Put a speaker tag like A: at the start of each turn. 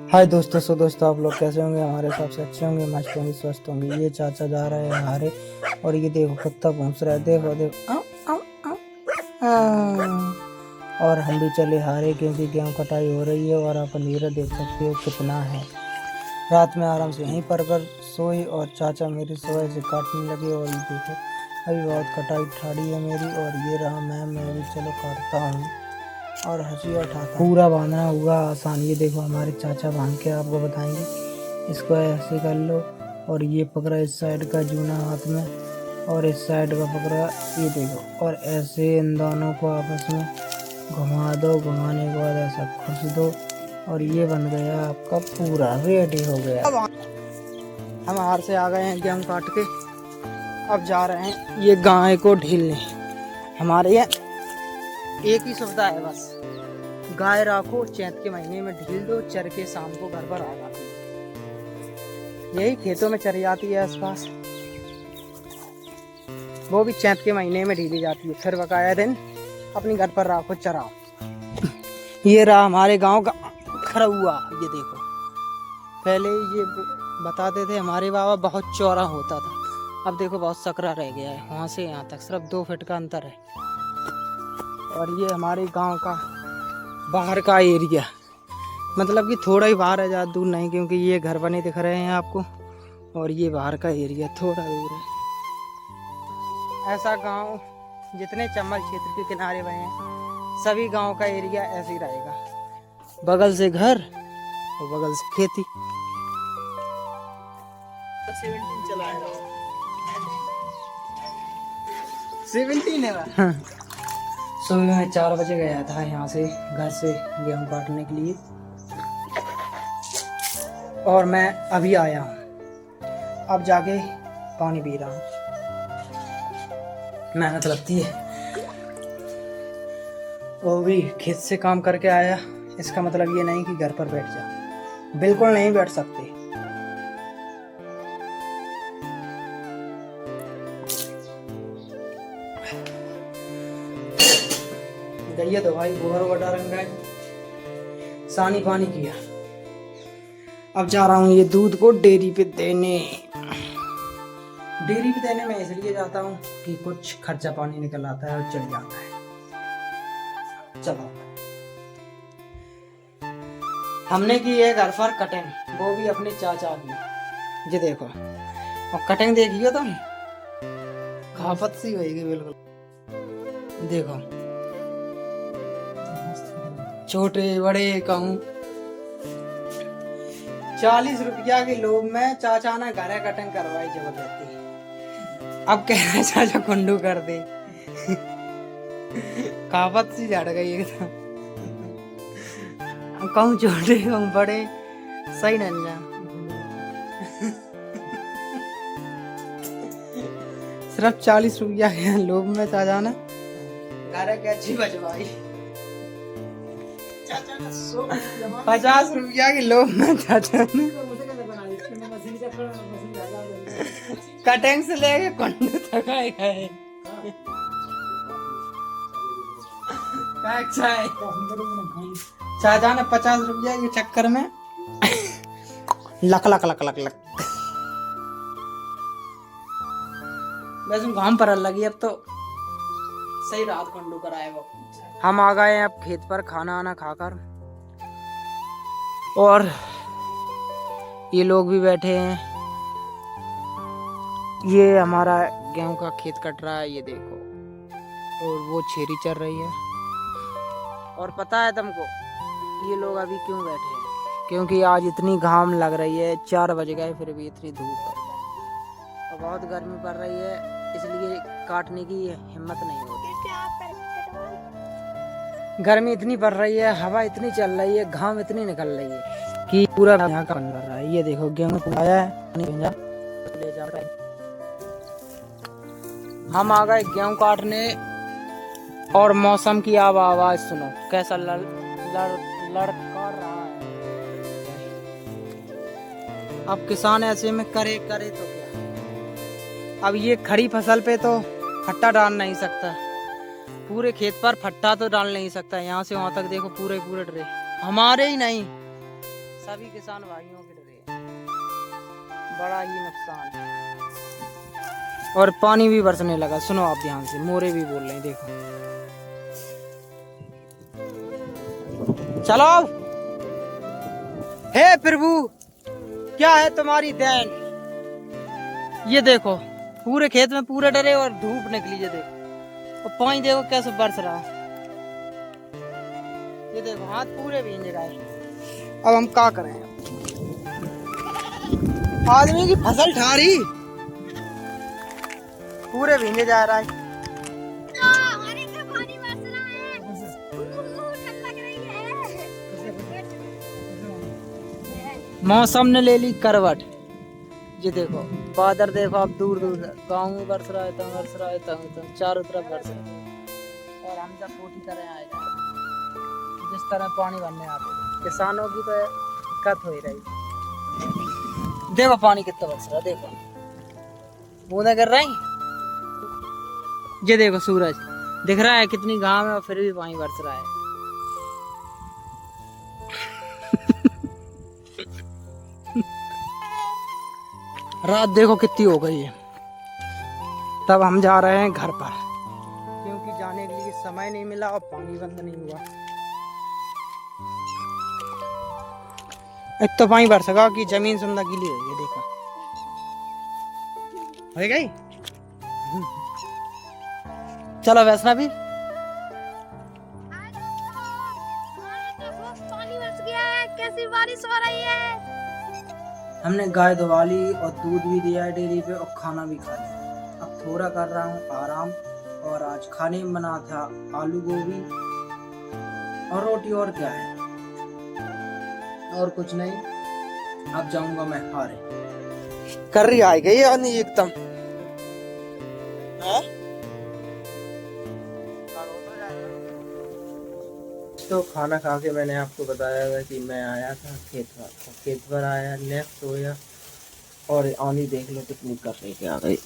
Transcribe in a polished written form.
A: हाय दोस्तों। दोस्तों आप लोग कैसे होंगे? हमारे हिसाब से अच्छे होंगे, मस्त होंगे, स्वस्थ होंगे। ये चाचा जा रहे हैं हमारे, और ये देखो कुत्ता भौंक रहा है, देखो देखो आउ, आउ, आउ, और हम भी चले हारे क्योंकि गेहूं कटाई हो रही है और आप अंधेरा देख सकते हो कितना है। रात में आराम से यहीं पर सोए और चाचा मेरी सुबह से काटने लगे। और ये देखो अभी बहुत कटाई ठाड़ी है मेरी, और ये रहा मैं भी चलो काटता हूँ और हंसी उठाता। पूरा बांधना हुआ आसान। ये देखो हमारे चाचा बांध के आपको बताएंगे। इसको ऐसे कर लो, और ये पकड़ा इस साइड का जूना हाथ में, और इस साइड का पकड़ा, ये देखो, और ऐसे इन दोनों को आपस में घुमा दो। घुमाने के बाद ऐसा खुश दो, और ये बन गया आपका पूरा रेडी हो गया। हम हार से आ गए हैं गेहूँ काट के, अब जा रहे हैं ये गाय को ढीलने। हमारे यहाँ एक ही सुविधा है बस, गाय रखो, चैत के महीने में ढील दो, चर के शाम को घर पर आ जाती है। यही खेतों में चरी जाती है आसपास, वो भी चैत के महीने में ढीली जाती है। फिर बकाया दिन अपनी घर पर रखो, चराओ। ये रहा हमारे गांव का खरौआ। ये देखो, पहले ये बताते थे हमारे बाबा बहुत चौड़ा होता था, अब देखो बहुत सकरा रह गया है। वहाँ से यहाँ तक सिर्फ 2 फीट का अंतर है। और ये हमारे गांव का बाहर का एरिया, मतलब कि थोड़ा ही बाहर है, ज़्यादा दूर नहीं, क्योंकि ये घर बने दिख रहे हैं आपको, और ये बाहर का एरिया थोड़ा दूर है। ऐसा गांव जितने चंबल क्षेत्र के किनारे बने हैं, सभी गांव का एरिया ऐसे ही रहेगा, बगल से घर और बगल से खेती। 17 है। हाँ। सुबह में 4 बजे गया था यहाँ से, घर से गेहूँ काटने के लिए, और मैं अभी आया हूँ। अब जाके पानी पी रहा हूँ। मेहनत लगती है, वो भी खेत से काम करके आया। इसका मतलब ये नहीं कि घर पर बैठ जा, बिल्कुल नहीं बैठ सकते। गैया तो भाई गोबर वटा रंग है, सानी पानी किया। अब जा रहा हूँ ये दूध को डेयरी पे देने। डेयरी पे देने में इसलिए जाता हूँ कि कुछ खर्चा पानी निकल आता है और चल जाता है। चलो, हमने की है घर पर कटिंग, वो भी अपने चाचा की। ये देखो, और कटिंग देखिए तुम, खाफत सी होगी बिल्कुल। देखो, छोटे बड़े कहूँ, 40 रुपया के लोभ में चाचा ने घर कटिंग करवाई जबरदस्ती। अब कह रहे चाचा कुंडू कर दे। कहावत सी झड़ गई एकदम। कहूँ छोटे कहूँ बड़े, सही नहीं जा। सिर्फ 40 रुपया के लोभ में चाचा ने घर की अच्छी बजवाई। 50 रुपया के लोभ में चाचा ने कटिंग से लेके कुंडू तक आए गए। चाचा ने 50 रुपया के चक्कर में luck luck luck luck luck. वैसे घाम पर लगी, अब तो सही रात कुंडू कराए वो। हम आ गए हैं अब खेत पर खाना आना खाकर, और ये लोग भी बैठे हैं। ये हमारा गेहूं का खेत कट रहा है, ये देखो, और वो छेरी चल रही है। और पता है तुमको ये लोग अभी क्यों बैठे हैं? क्योंकि आज इतनी घाम लग रही है, 4 बज गए फिर भी इतनी धूप है और बहुत गर्मी पड़ रही है, इसलिए काटने की हिम्मत नहीं होती। गर्मी इतनी पड़ रही है, हवा इतनी चल रही है, घाम इतनी निकल रही है कि पूरा यहाँ का बन रहा है। ये देखो गेहूं आया है, ले जा रहा है। हम आ गए गेहूं काटने, और मौसम की आवाज सुनो कैसा लड़का रहा है। अब किसान ऐसे में करे तो क्या। अब ये खड़ी फसल पे तो फट्टा डाल नहीं सकता, पूरे खेत पर फट्टा तो डाल नहीं सकता। यहाँ से वहां तक देखो पूरे ट्रे हमारे ही नहीं, सभी किसान भाइयों के डरे बड़ा ही नुकसान है। और पानी भी बरसने लगा, सुनो आप ध्यान से, मोरे भी बोल रहे हैं, देखो। चलो, हे प्रभु क्या है तुम्हारी देन। ये देखो पूरे खेत में पूरे डरे और धूप निकली, ये देखो, और पानी देखो कैसे बरस रहा। ये देखो हाथ पूरे भींज रहा है। अब हम क्या करें, आदमी की फसल ठारी पूरे भींजे जा रहा है।
B: हमारे घर पानी बरस रहा है, ठंड लग रही है।
A: मौसम ने ले ली करवट। ये देखो बादल देखो, अब दूर दूर गाँव में बरस रहा है, तंग बरस रहा है, तंग चारों तरफ बरस रहा है। और हम जब पोटी तरह आए जिस तरह पानी भरने आते थे, किसानों की तो दिक्कत हो ही रही। देखो पानी कितना बरस रहा है, देखो बूंदा कर रहा है। ये देखो सूरज दिख रहा है, कितनी घाम है और फिर भी पानी बरस रहा है। रात देखो कितनी हो गई है। तब हम जा रहे हैं घर पर, क्योंकि जाने के लिए समय नहीं मिला और पानी बंद नहीं हुआ। एक तो पानी बरसेगा कि जमीन सुंदर गीली हो गई, देखो हो गई। चलो वैष्णवी,
B: पानी बरस गया है, कैसी बारिश हो रही है।
A: हमने गाय धुला ली और दूध भी दिया है डेयरी पे और खाना भी खा लिया। अब थोड़ा कर रहा हूँ आराम। और आज खाने में बना था आलू गोभी और रोटी, और क्या है, और कुछ नहीं। अब जाऊंगा मैं हारे। कर रही आई गई नहीं एकदम।
C: तो खाना खा के मैंने आपको बताया था कि मैं आया था खेत पर, तो खेत पर आया, लेफ्ट होया और आंधी देख लो कितनी कर रही आ गई।